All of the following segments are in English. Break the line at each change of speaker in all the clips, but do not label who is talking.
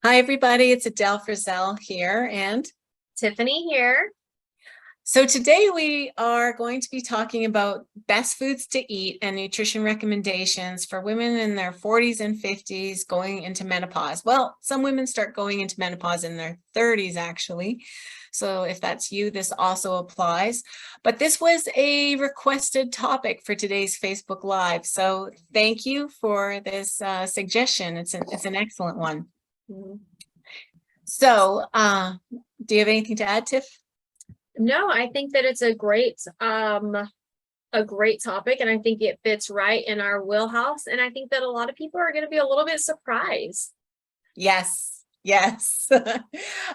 Hi, everybody. It's Adele Frizzell here. And
Tiffany here.
so today we are going to be talking about best foods to eat and nutrition recommendations for women in their 40s and 50s going into menopause. Well, some women start going into menopause in their 30s, actually. So if that's you, this also applies. But this was a requested topic for today's Facebook Live. So thank you for this suggestion. It's an excellent one.
Mhm.
So, do you have anything to add, Tiff?
No, I think that it's a great topic, and I think it fits right in our wheelhouse. And I think that a lot of people are going to be a little bit surprised.
Yes, yes.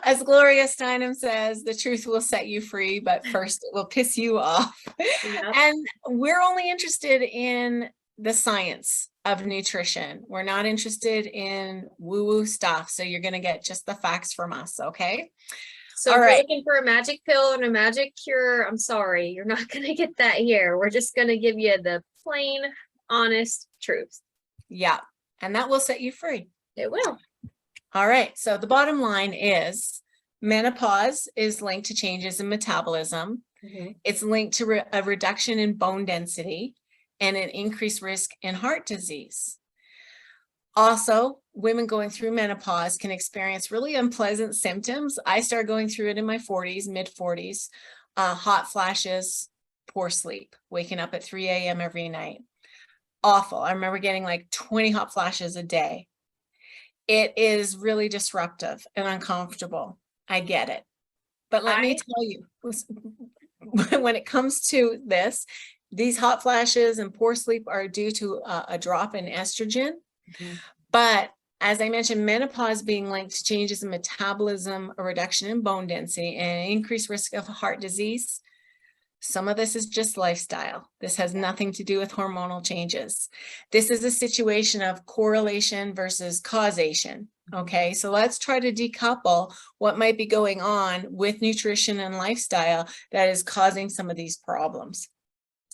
As Gloria Steinem says, the truth will set you free, but first it will piss you off.
Yep.
And we're only interested in the science of nutrition. We're not interested in woo-woo stuff. So you're going to get just the facts from us, okay?
So
All
if you're
right.
looking for a magic pill and a magic cure, I'm sorry, you're not going to get that here. We're just going to give you the plain, honest truth.
Yeah. And that will set you free.
It will.
All right. So the bottom line is menopause is linked to changes in metabolism.
Mhm.
It's linked to a reduction in bone density and an increased risk in heart disease. Also, women going through menopause can experience really unpleasant symptoms. I started going through it in my 40s, mid 40s, hot flashes, poor sleep, waking up at 3 a.m. every night. Awful. I remember getting like 20 hot flashes a day. It is really disruptive and uncomfortable. I get it. But let me
I
tell you, when it comes to this, these hot flashes and poor sleep are due to a drop in estrogen.
Mhm.
But as I mentioned, menopause being linked to changes in metabolism, a reduction in bone density, and an increased risk of heart disease. Some of this is just lifestyle. This has nothing to do with hormonal changes. This is a situation of correlation versus causation. Okay, so let's try to decouple what might be going on with nutrition and lifestyle that is causing some of these problems.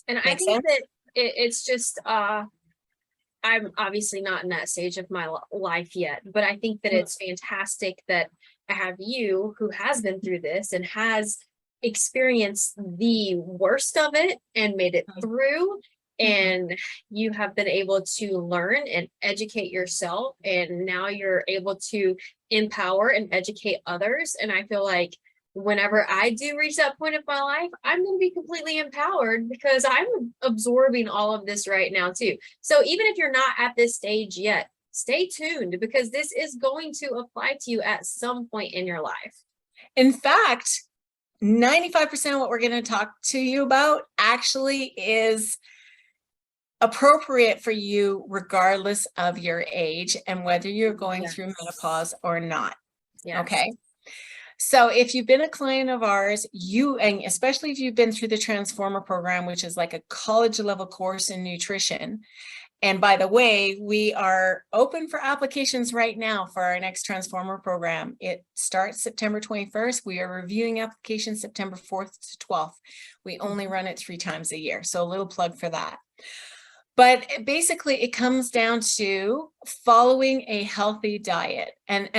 and I
Make
think
sense?
that it's just I'm obviously not in that stage of my life yet, but I think that it's fantastic that I have you who has been through this and has experienced the worst of it and made it through.
Mhm.
And you have been able to learn and educate yourself. And now you're able to empower and educate others. And I feel like whenever I do reach that point of my life, I'm going to be completely empowered because I'm absorbing all of this right now, too. So even if you're not at this stage yet, stay tuned because this is going to apply to you at some point in your life.
In fact, 95% of what we're going to talk to you about actually is appropriate for you regardless of your age and whether you're going through menopause or not.
Yes.
Okay. So if you've been a client of ours, and especially if you've been through the Transformer program, which is like a college level course in nutrition. And by the way, we are open for applications right now for our next Transformer program. It starts September 21st. We are reviewing applications September 4th to 12th. We only run it 3 times a year. So a little plug for that. But basically, it comes down to following a healthy diet, and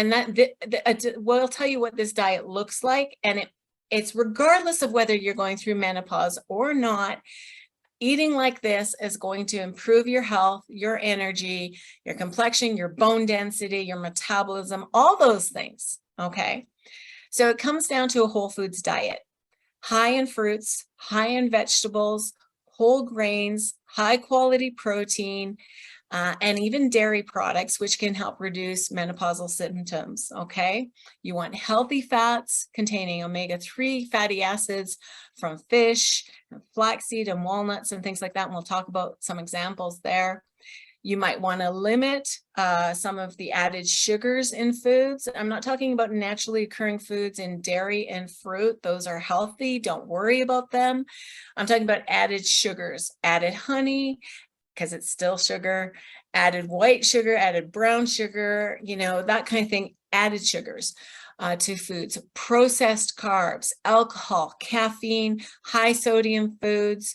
we'll tell you what this diet looks like, and it's regardless of whether you're going through menopause or not. Eating like this is going to improve your health, your energy, your complexion, your bone density, your metabolism, all those things. Okay, so it comes down to a whole foods diet, high in fruits, high in vegetables, whole grains, high quality protein, and even dairy products, which can help reduce menopausal symptoms. Okay, you want healthy fats containing omega-3 fatty acids from fish, and flaxseed, and walnuts, and things like that. And we'll talk about some examples there. You might want to limit some of the added sugars in foods. I'm not talking about naturally occurring foods in dairy and fruit. Those are healthy. Don't worry about them. I'm talking about added sugars, added honey, because it's still sugar, added white sugar, added brown sugar, that kind of thing, added sugars to foods, processed carbs, alcohol, caffeine, high sodium foods.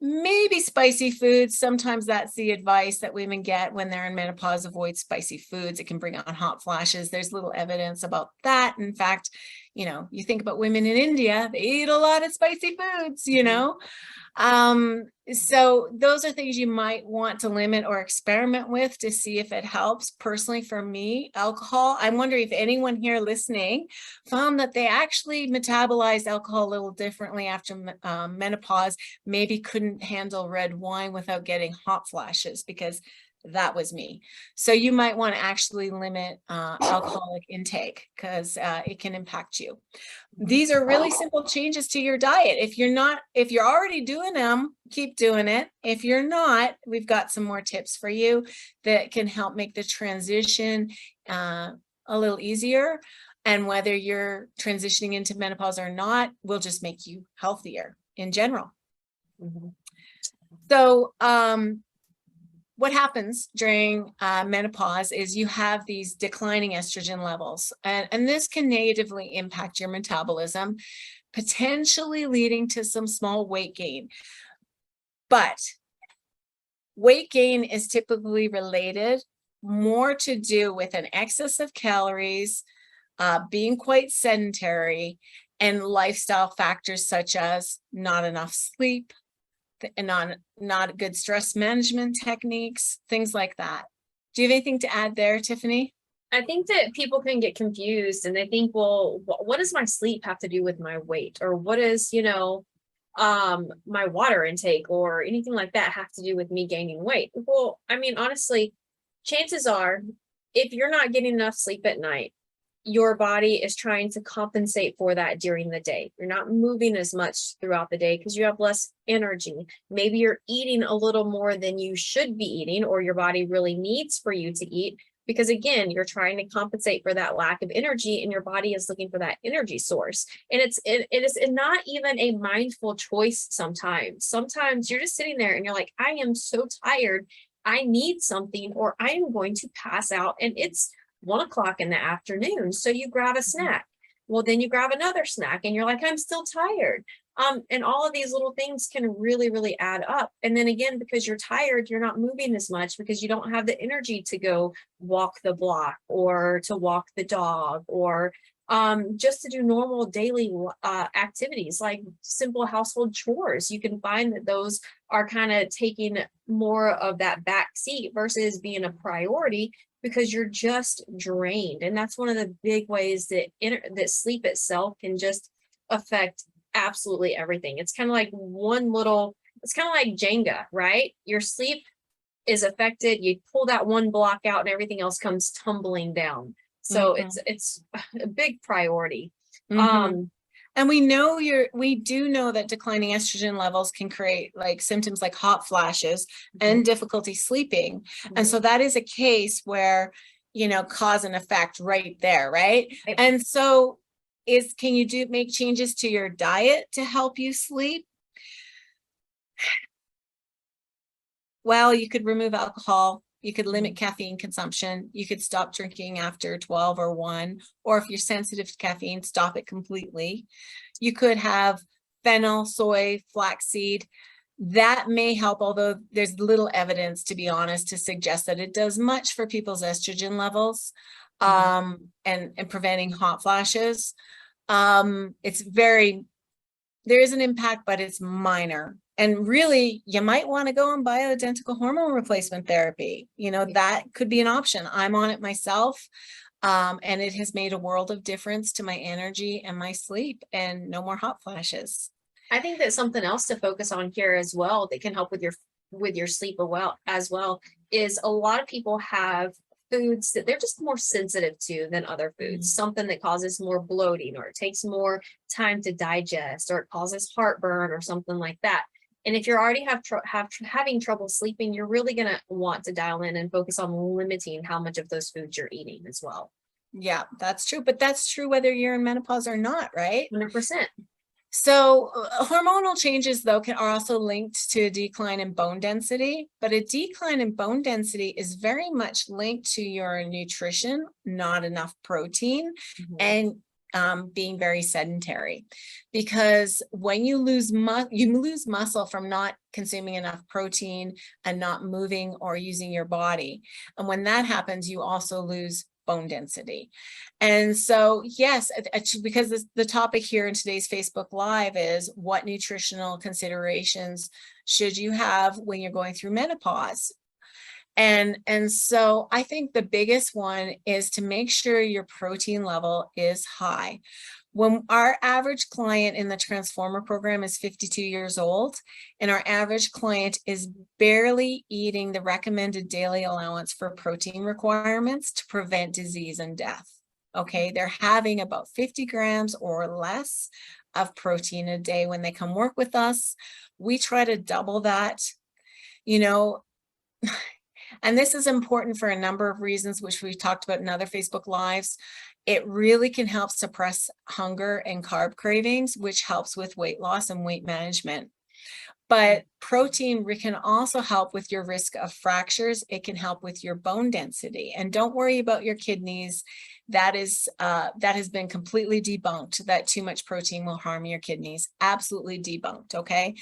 maybe spicy foods. Sometimes that's the advice that women get when they're in menopause: avoid spicy foods. It can bring on hot flashes. There's little evidence about that. In fact, you think about women in India, they eat a lot of spicy foods, so those are things you might want to limit or experiment with to see if it helps. Personally, for me, alcohol, I'm wondering if anyone here listening found that they actually metabolized alcohol a little differently after menopause, maybe couldn't handle red wine without getting hot flashes, because that was me. So you might want to actually limit alcoholic intake, because it can impact you. These are really simple changes to your diet. If you're already doing them, keep doing it. If you're not, we've got some more tips for you that can help make the transition a little easier. And whether you're transitioning into menopause or not, will just make you healthier in general. So, what happens during menopause is you have these declining estrogen levels, and this can negatively impact your metabolism, potentially leading to some small weight gain. But weight gain is typically related more to do with an excess of calories, being quite sedentary, and lifestyle factors such as not enough sleep, and not good stress management techniques, things like that. Do you have anything to add there, Tiffany?
I think that people can get confused and they think, well, what does my sleep have to do with my weight? Or what is, my water intake or anything like that have to do with me gaining weight? Well, I mean, honestly, chances are, if you're not getting enough sleep at night, your body is trying to compensate for that during the day. You're not moving as much throughout the day because you have less energy. Maybe you're eating a little more than you should be eating, or your body really needs for you to eat, because again, you're trying to compensate for that lack of energy, and your body is looking for that energy source. And it is not even a mindful choice sometimes. Sometimes you're just sitting there and you're like, I am so tired, I need something, or I am going to pass out, and it's 1 o'clock in the afternoon. So you grab a snack. Well, then you grab another snack and you're like, I'm still tired. And all of these little things can really, really add up. And then again, because you're tired, you're not moving as much because you don't have the energy to go walk the block or to walk the dog, or just to do normal daily activities like simple household chores. You can find that those are kind of taking more of that back seat versus being a priority, because you're just drained. And that's one of the big ways that that sleep itself can just affect absolutely everything. It's kind of like it's kind of like Jenga, right? Your sleep is affected, you pull that one block out and everything else comes tumbling down. So it's a big priority.
And we do know that declining estrogen levels can create like symptoms like hot flashes and difficulty sleeping. And so that is a case where, cause and effect right there, right? And so can you make changes to your diet to help you sleep? Well, you could remove alcohol. You could limit caffeine consumption. You could stop drinking after 12 or 1, or if you're sensitive to caffeine, stop it completely. You could have fennel, soy, flaxseed. That may help, although there's little evidence, to be honest, to suggest that it does much for people's estrogen levels and preventing hot flashes. There is an impact, but it's minor. And really, you might want to go on bioidentical hormone replacement therapy. That could be an option. I'm on it myself. And it has made a world of difference to my energy and my sleep, and no more hot flashes.
I think that something else to focus on here as well that can help with your sleep as well is a lot of people have foods that they're just more sensitive to than other foods. Something that causes more bloating, or it takes more time to digest, or it causes heartburn or something like that. And if you're already having trouble sleeping, you're really going to want to dial in and focus on limiting how much of those foods you're eating as well.
Yeah, that's true. But that's true whether you're in menopause or not, right?
100%.
So hormonal changes, though, are also linked to a decline in bone density, but a decline in bone density is very much linked to your nutrition, not enough protein. And being very sedentary, because when you lose muscle from not consuming enough protein and not moving or using your body. And when that happens, you also lose bone density. And so, yes, because the topic here in today's Facebook Live is what nutritional considerations should you have when you're going through menopause? And so I think the biggest one is to make sure your protein level is high. When our average client in the Transformer program is 52 years old, and our average client is barely eating the recommended daily allowance for protein requirements to prevent disease and death. Okay, they're having about 50 grams or less of protein a day when they come work with us. We try to double that, you know. And this is important for a number of reasons, which we've talked about in other Facebook Lives. It really can help suppress hunger and carb cravings, which helps with weight loss and weight management. But protein can also help with your risk of fractures. It can help with your bone density. And don't worry about your kidneys. That has been completely debunked, that too much protein will harm your kidneys. Absolutely debunked, okay?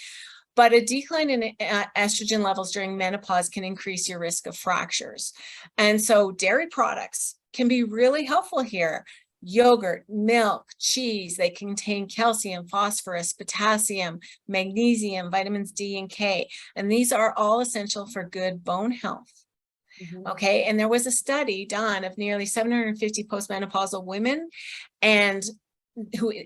But a decline in estrogen levels during menopause can increase your risk of fractures. And so dairy products can be really helpful here. Yogurt, milk, cheese, they contain calcium, phosphorus, potassium, magnesium, vitamins D and K, and these are all essential for good bone health. Okay, and there was a study done of nearly 750 postmenopausal women, and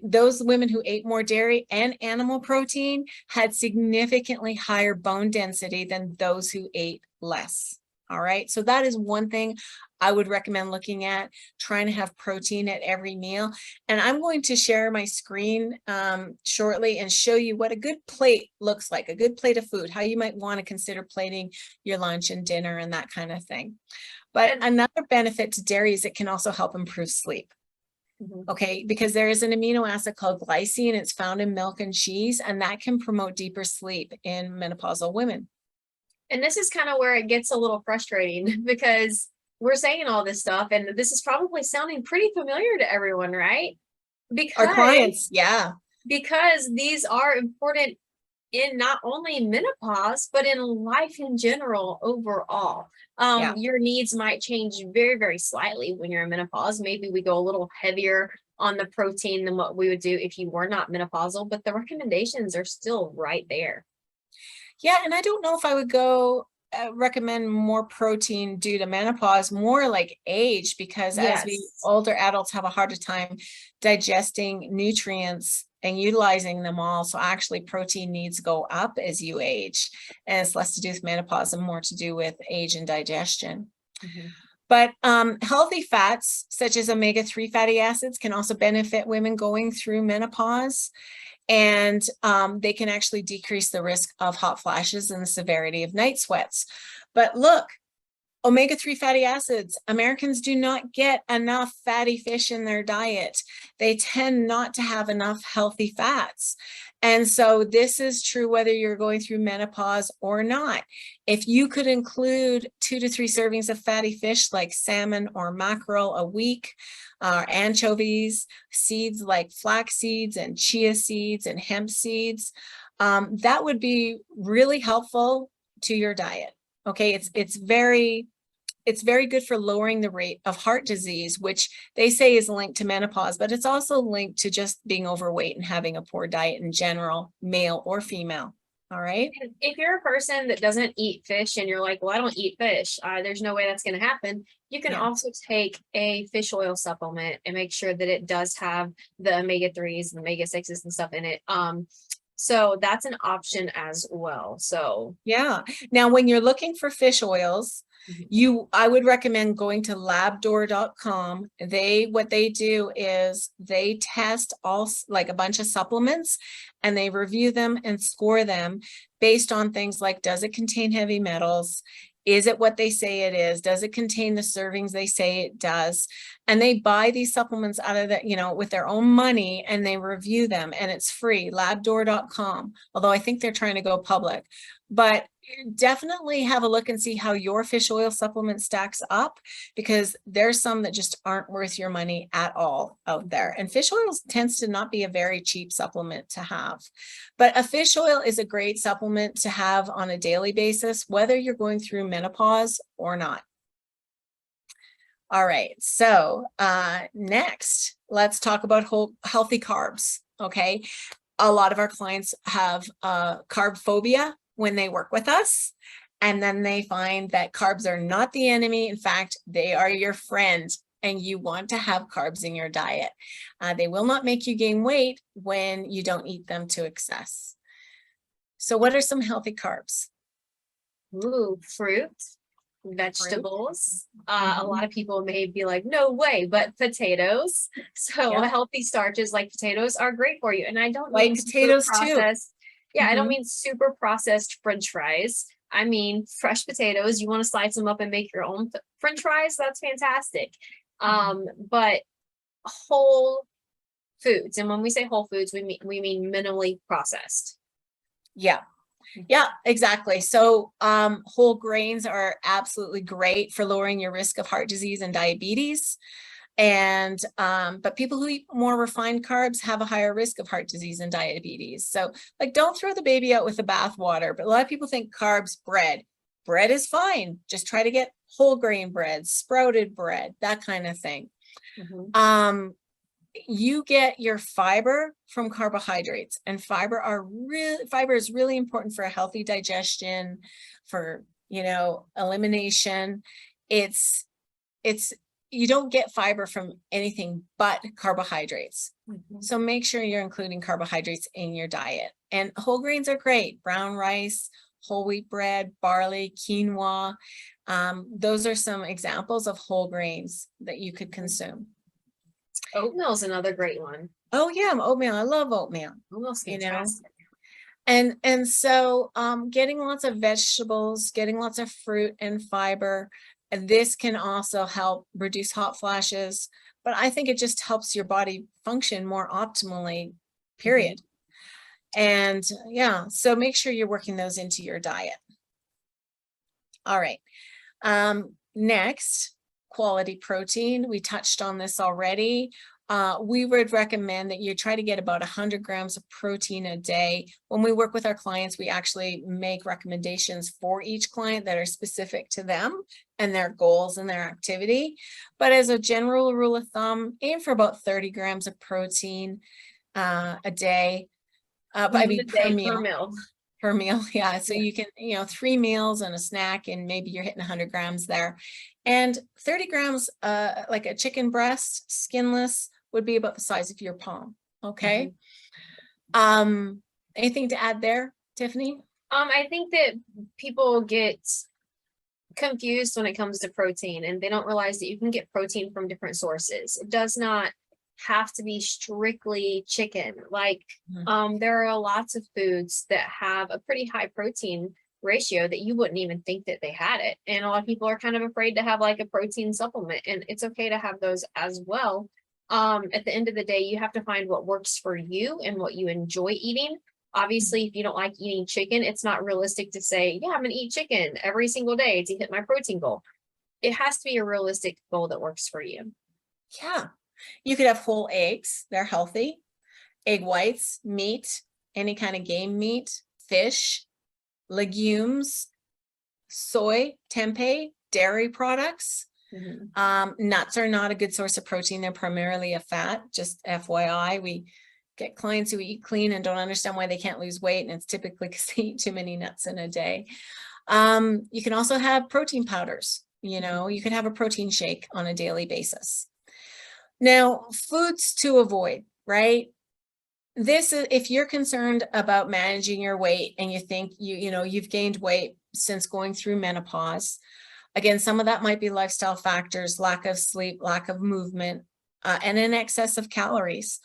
those women who ate more dairy and animal protein had significantly higher bone density than those who ate less. All right, so that is one thing I would recommend looking at, trying to have protein at every meal. And I'm going to share my screen shortly and show you what a good plate looks like, a good plate of food, how you might want to consider plating your lunch and dinner and that kind of thing. But another benefit to dairy is it can also help improve sleep. Okay, because there is an amino acid called glycine. It's found in milk and cheese, and that can promote deeper sleep in menopausal women.
And this is kind of where it gets a little frustrating because we're saying all this stuff, and this is probably sounding pretty familiar to everyone, right?
Our clients, yeah.
Because these are important in not only menopause, but in life in general overall. Your needs might change very, very slightly when you're in menopause. Maybe we go a little heavier on the protein than what we would do if you were not menopausal, but the recommendations are still right there.
Yeah, and I don't know if I would go recommend more protein due to menopause, more like age, because as we older adults have a harder time digesting nutrients and utilizing them all. So actually protein needs go up as you age, and it's less to do with menopause and more to do with age and digestion. But healthy fats such as omega-3 fatty acids can also benefit women going through menopause. And they can actually decrease the risk of hot flashes and the severity of night sweats. But look, omega-3 fatty acids, Americans do not get enough fatty fish in their diet. They tend not to have enough healthy fats. And so this is true whether you're going through menopause or not. If you could include 2 to 3 servings of fatty fish like salmon or mackerel a week, anchovies, seeds like flax seeds and chia seeds and hemp seeds, that would be really helpful to your diet. Okay, it's very good for lowering the rate of heart disease, which they say is linked to menopause, but it's also linked to just being overweight and having a poor diet in general, male or female. All right.
And if you're a person that doesn't eat fish and you're like, well, I don't eat fish, there's no way that's going to happen. You can also take a fish oil supplement and make sure that it does have the omega-3s and omega-6s and stuff in it. So that's an option as well. So
yeah. Now, when you're looking for fish oils, I would recommend going to labdoor.com. What they do is they test like a bunch of supplements and they review them and score them based on things like, does it contain heavy metals? Is it what they say it is? Does it contain the servings they say it does? And they buy these supplements out of the, with their own money, and they review them, and it's free, labdoor.com. Although I think they're trying to go public. But definitely have a look and see how your fish oil supplement stacks up, because there's some that just aren't worth your money at all out there. And fish oil tends to not be a very cheap supplement to have. But a fish oil is a great supplement to have on a daily basis, whether you're going through menopause or not. All right, so next, let's talk about healthy carbs, okay? A lot of our clients have carb phobia when they work with us, and then they find that carbs are not the enemy. In fact, they are your friend, and you want to have carbs in your diet. They will not make you gain weight when you don't eat them to excess. So what are some healthy carbs?
Ooh, fruit, vegetables. A lot of people may be like, no way, but potatoes. So
Yeah.
healthy starches like potatoes are great for you. And I don't
White
mean
potatoes
super
too.
processed. Yeah, I don't
Mhm.
mean super processed French fries. I mean fresh potatoes. You want to slice them up and make your own French fries? That's fantastic. But whole foods, and when we say whole foods, we mean minimally processed.
Yeah. Yeah, exactly. So whole grains are absolutely great for lowering your risk of heart disease and diabetes. And but people who eat more refined carbs have a higher risk of heart disease and diabetes. So like, don't throw the baby out with the bathwater. But a lot of people think carbs, bread is fine. Just try to get whole grain bread, sprouted bread, that kind of thing. You get your fiber from carbohydrates, and fiber is really important for a healthy digestion, for, elimination. It's you don't get fiber from anything but carbohydrates. So make sure you're including carbohydrates in your diet. And whole grains are great: brown rice, whole wheat bread, barley, quinoa. Those are some examples of whole grains that you could consume.
Oatmeal is another great one.
Oh yeah, oatmeal. I love oatmeal.
Oatmeal's fantastic.
And so getting lots of vegetables, getting lots of fruit and fiber, and this can also help reduce hot flashes, but I think it just helps your body function more optimally, period. And yeah, so make sure you're working those into your diet. All right. Next, quality protein. We touched on this already. We would recommend that you try to get about 100 grams of protein a day. When we work with our clients, we actually make recommendations for each client that are specific to them and their goals and their activity. But as a general rule of thumb, aim for about 30 grams of protein a day. I mean, per meal. Per meal, yeah. So you can, 3 meals and a snack, and maybe you're hitting 100 grams there. And 30 grams, like a chicken breast, skinless, would be about the size of your palm. Okay. Anything to add there, Tiffany?
I think that people get confused when it comes to protein, and they don't realize that you can get protein from different sources. It does not have to be strictly chicken. Like, there are lots of foods that have a pretty high protein ratio that you wouldn't even think that they had it. And a lot of people are kind of afraid to have like a protein supplement, and it's okay to have those as well. At the end of the day, you have to find what works for you and what you enjoy eating. Obviously, if you don't like eating chicken, it's not realistic to say, yeah, I'm gonna eat chicken every single day to hit my protein goal. It has to be a realistic goal that works for you.
Yeah. You could have whole eggs. They're healthy. Egg whites, meat, any kind of game meat, fish, legumes, soy, tempeh, dairy products. Nuts are not a good source of protein. They're primarily a fat, just FYI. We get clients who eat clean and don't understand why they can't lose weight, and it's typically because they eat too many nuts in a day. You can also have protein powders. You could have a protein shake on a daily basis. Now, foods to avoid, right? This is, if you're concerned about managing your weight and you think you've gained weight since going through menopause. Again, some of that might be lifestyle factors, lack of sleep, lack of movement, and an excess of calories.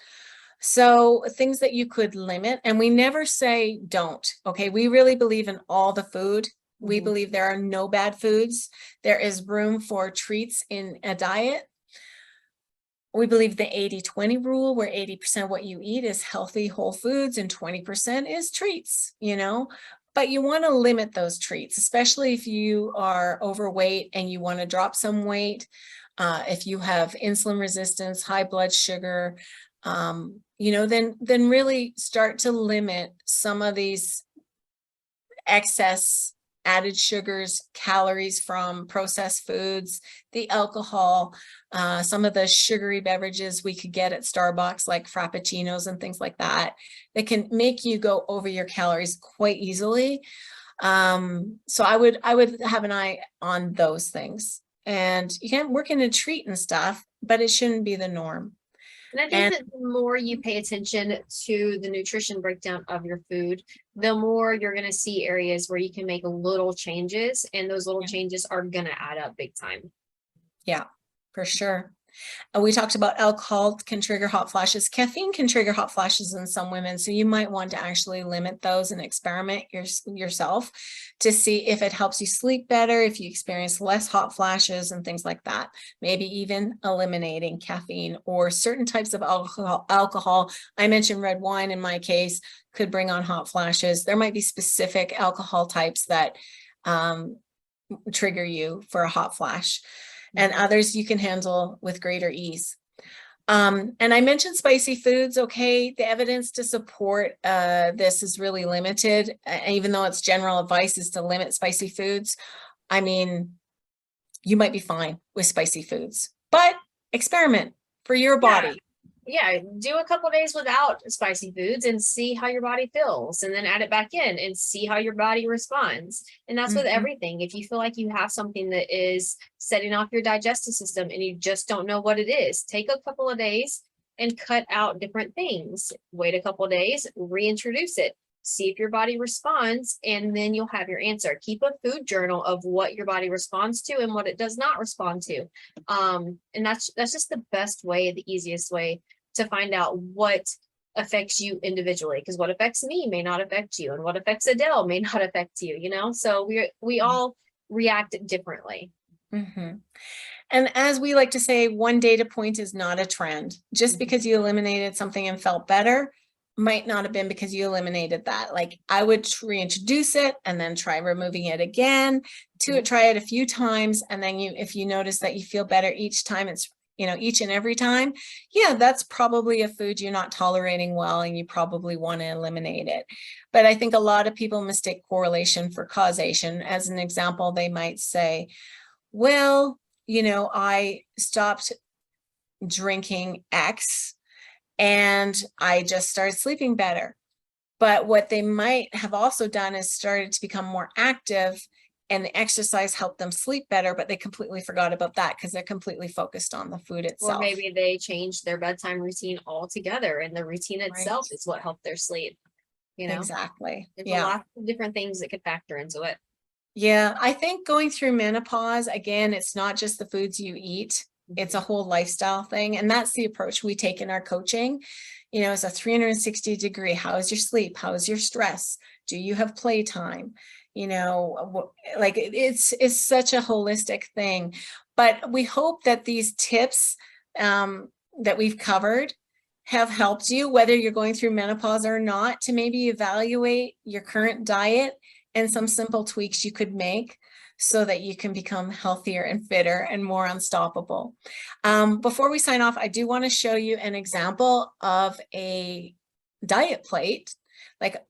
So things that you could limit, and we never say don't, okay? We really believe in all the food. We believe there are no bad foods. There is room for treats in a diet. We believe the 80-20 rule, where 80% of what you eat is healthy whole foods and 20% is treats, but you want to limit those treats, especially if you are overweight and you want to drop some weight. If you have insulin resistance, high blood sugar, then really start to limit some of these excess added sugars, calories from processed foods, the alcohol, some of the sugary beverages we could get at Starbucks, like Frappuccinos and things like that, that can make you go over your calories quite easily. So I would have an eye on those things. And you can work in a treat and stuff, but it shouldn't be the norm.
And I think that the more you pay attention to the nutrition breakdown of your food, the more you're going to see areas where you can make little changes, and those little changes are going to add up big time.
Yeah, for sure. We talked about alcohol can trigger hot flashes. Caffeine can trigger hot flashes in some women. So you might want to actually limit those and experiment yourself to see if it helps you sleep better, if you experience less hot flashes and things like that. Maybe even eliminating caffeine or certain types of alcohol. I mentioned red wine in my case could bring on hot flashes. There might be specific alcohol types that trigger you for a hot flash, and others you can handle with greater ease. And I mentioned spicy foods. Okay, the evidence to support this is really limited, even though it's general advice is to limit spicy foods. I mean, you might be fine with spicy foods, but experiment for your body.
Yeah, do a couple days without spicy foods and see how your body feels, and then add it back in and see how your body responds. And that's with everything. If you feel like you have something that is setting off your digestive system and you just don't know what it is, take a couple of days and cut out different things. Wait a couple of days, reintroduce it, see if your body responds, and then you'll have your answer. Keep a food journal of what your body responds to and what it does not respond to. And that's just the best way, the easiest way to find out what affects you individually, because what affects me may not affect you, and what affects Adele may not affect you, so we all react differently.
And as we like to say, one data point is not a trend. Just because you eliminated something and felt better might not have been because you eliminated that. Like, I would reintroduce it and then try removing it again, try it a few times, and then if you notice that you feel better each time, it's each and every time, that's probably a food you're not tolerating well, and you probably want to eliminate it. But I think a lot of people mistake correlation for causation. As an example, they might say, well, I stopped drinking X and I just started sleeping better. But what they might have also done is started to become more active, and the exercise helped them sleep better, but they completely forgot about that because they're completely focused on the food itself.
Or maybe they changed their bedtime routine altogether, and the routine itself is what helped their sleep.
Exactly.
There's a lot of different things that could factor into it.
Yeah, I think going through menopause, again, it's not just the foods you eat, it's a whole lifestyle thing. And that's the approach we take in our coaching. It's a 360-degree. How is your sleep? How is your stress? Do you have playtime? Like it's such a holistic thing. But we hope that these tips that we've covered have helped you, whether you're going through menopause or not, to maybe evaluate your current diet and some simple tweaks you could make so that you can become healthier and fitter and more unstoppable. Before we sign off, I do want to show you an example of a diet plate,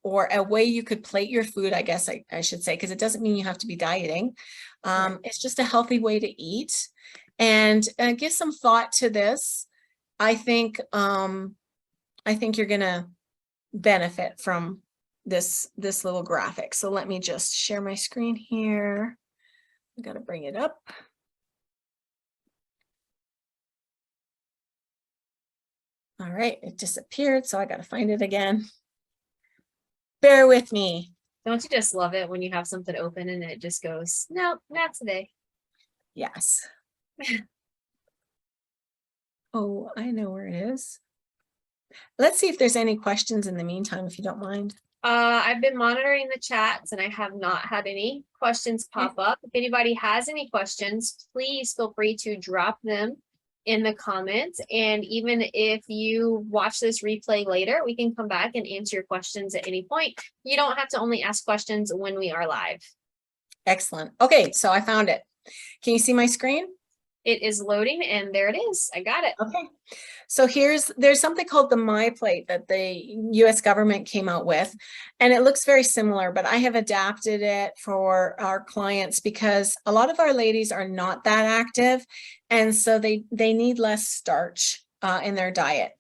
or a way you could plate your food, I guess I should say, because it doesn't mean you have to be dieting. It's just a healthy way to eat, and give some thought to this. I think you're gonna benefit from this little graphic. So let me just share my screen here. I gotta bring it up. All right, it disappeared, so I gotta find it again. Bear with me.
Don't you just love it when you have something open and it just goes, nope, not today?
Yes. Oh, I know where it is. Let's see if there's any questions in the meantime, if you don't mind.
I've been monitoring the chats and I have not had any questions pop up. If anybody has any questions, please feel free to drop them in the comments. And even if you watch this replay later, we can come back and answer your questions at any point. You don't have to only ask questions when we are live.
Excellent. Okay, so I found it. Can you see my screen?
It is loading, and there it is. I got it.
Okay. So there's something called the My Plate that the US government came out with, and it looks very similar, but I have adapted it for our clients because a lot of our ladies are not that active, and so they need less starch in their diet.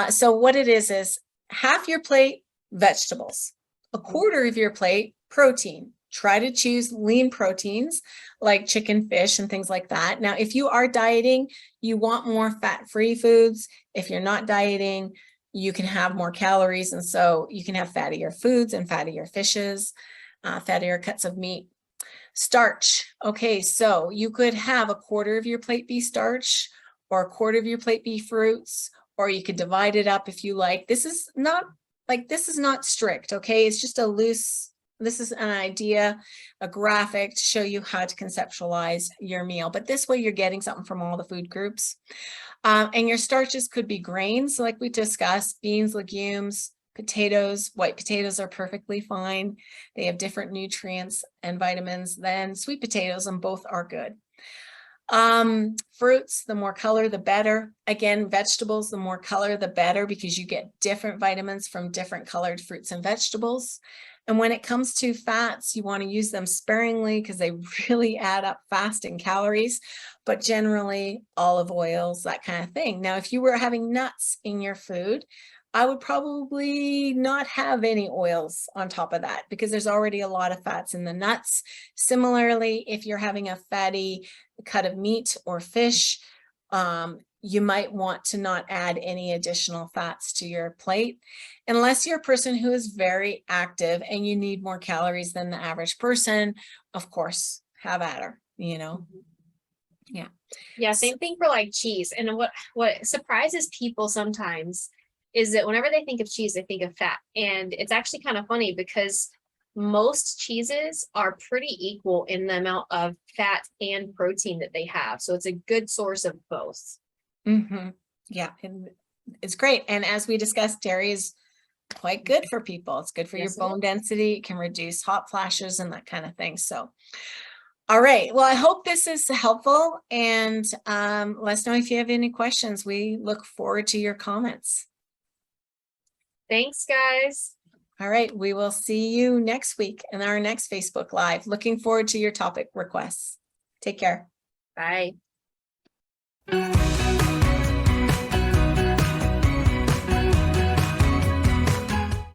So what it is half your plate vegetables, a quarter of your plate protein. Try to choose lean proteins like chicken, fish, and things like that. Now, if you are dieting, you want more fat-free foods. If you're not dieting, you can have more calories. And so you can have fattier foods and fattier fishes, fattier cuts of meat. Starch. Okay, so you could have a quarter of your plate be starch, or a quarter of your plate be fruits, or you could divide it up if you like. This is not strict, okay? It's just a loose, this is an idea, a graphic to show you how to conceptualize your meal. But this way you're getting something from all the food groups. And your starches could be grains, like we discussed, beans, legumes, potatoes. White potatoes are perfectly fine. They have different nutrients and vitamins than sweet potatoes, and both are good. Fruits, the more color, the better. Again, vegetables, the more color, the better, because you get different vitamins from different colored fruits and vegetables. And when it comes to fats, you want to use them sparingly because they really add up fast in calories, but generally olive oils, that kind of thing. Now, if you were having nuts in your food, I would probably not have any oils on top of that because there's already a lot of fats in the nuts. Similarly, if you're having a fatty cut of meat or fish, you might want to not add any additional fats to your plate, unless you're a person who is very active and you need more calories than the average person. Of course, have at her, you know. Yeah.
Yeah, same thing for like cheese. And what surprises people sometimes is that whenever they think of cheese, they think of fat. And it's actually kind of funny because most cheeses are pretty equal in the amount of fat and protein that they have. So it's a good source of both.
Mm-hmm. Yeah, and it's great. And as we discussed, dairy is quite good for people. It's good for your bone density. It can reduce hot flashes and that kind of thing. So, all right. Well, I hope this is helpful, and let us know if you have any questions. We look forward to your comments.
Thanks, guys.
All right. We will see you next week in our next Facebook Live. Looking forward to your topic requests. Take care.
Bye.